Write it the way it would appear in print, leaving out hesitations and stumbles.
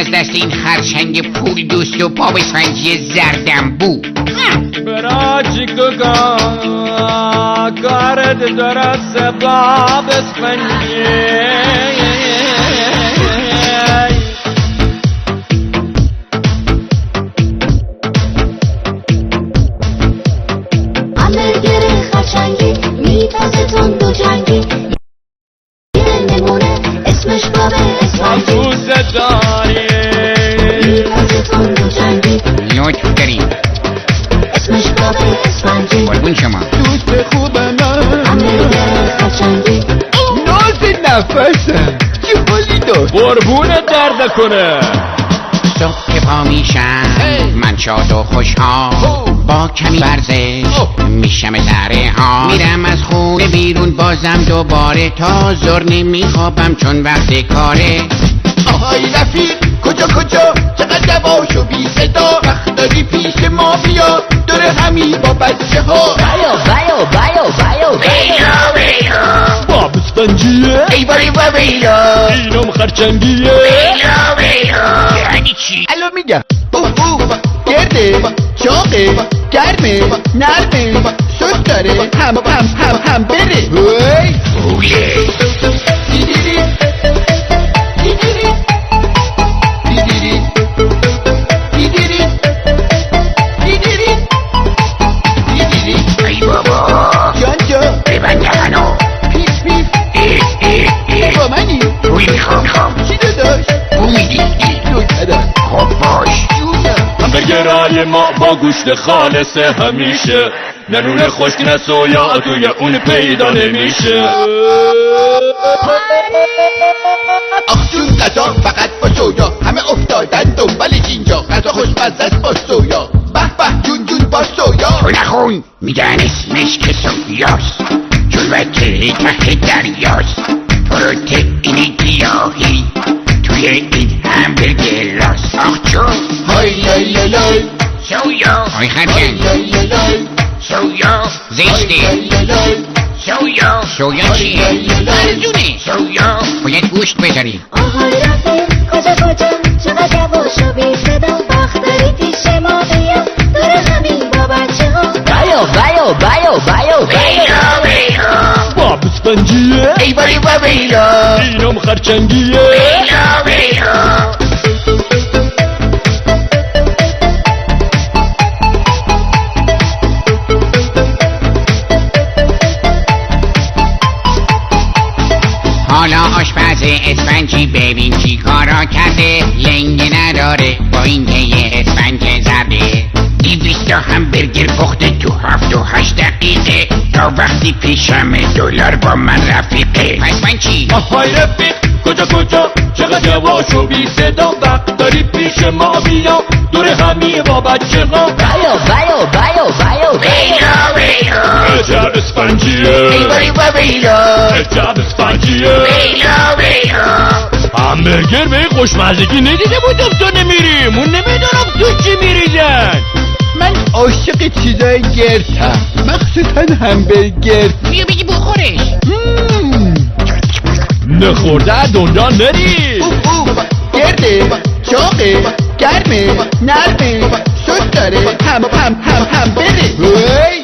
از دست این خرچنگ پول دوست و پا اسفنجی زردم بو. براجیکا کارت درست باب اسفنجی همبرگر خرچنگی میپزه تند و جنگی یه نمونه اسمش باب اسفنجی دوست داری میپزه تند و جنگی لطف داریم اسمش باب اسفنجی قربون شما. دوست خوب من همبرگر خرچنگی ناز نفسم چه حالی دار قربونت درد کنه. صبح که پا میشم من شاد و خوشحال با کمی ورزش میشم دره ها. میرم از خونه بیرون بازم دوباره تا زور نمیخوابم چون وقت کاره. آهای رفیق کجا چقدر دواشو بی صدا وقت داری پیش ما بیا دور همی با بچه ها باب اسفنجیه ای باری با بیلا اینم خرچنگیه یعنی چی؟ الان میگم گرده چاقه گرمه نرمه سوت داره هم بره وی پوله دیدیری دیدیری دیدیری دیدیری دیدیری دیدیری ای بابا جان ببند دهنو. پیف با منی پول میخوام چی داشت پول میدی؟ نوکرم خب باش. جونم همبرگرای ما با گوشت خالص همیشه نه نون خشک نه سویا توی اون پیدا نمیشه. آخ جون غذا فقط با سویا همه افتادن دنبال اینجا غذا خوشمزه است با سویا به جون با سویا تو نخون میگن اسمش که سویاست چون وکه ته دریاست. پروتئین گیاهی توی این همبرگر راست. آخ چون های لای لای لای سویا آی خرچنگ لای لای سویا زشته. سویا چیه؟ ارزونه. سویا باید گوشت بذاری. آهای رفیق کجا چقدر یواشو بی صدا وقت داری پیش ما بیا دور همین با بچه ها باب اسفنجیه ای باری با بیلا اینم خرچنگیه حالا آشپز اسفنجی ببین چی کارا کرده. لنگه نداره با این یه اسفنج زرده. 200 همبرگر پخته تو 7 و 8 دقیقه تا وقتی پیشم دلار با من رفیقه. پس من چی؟ آهای رفیق کجا چقدر یواشو بی صدا وقت داری پیش ما بیا دور همی با بچه ها عجب اسفنجیه ای باری با بیلا عجب اسفنجیه همبرگر به این خوشمزگی ندیده بودم تو نمیریم اون نمیدونم تو چی میریزن. من عاشق چیزای گرتم مخصوصا همبرگر بیا بگی بخورش. نخورده دنیا نری. گرده چاقه گرمه نرمه سوت داره هم بره وی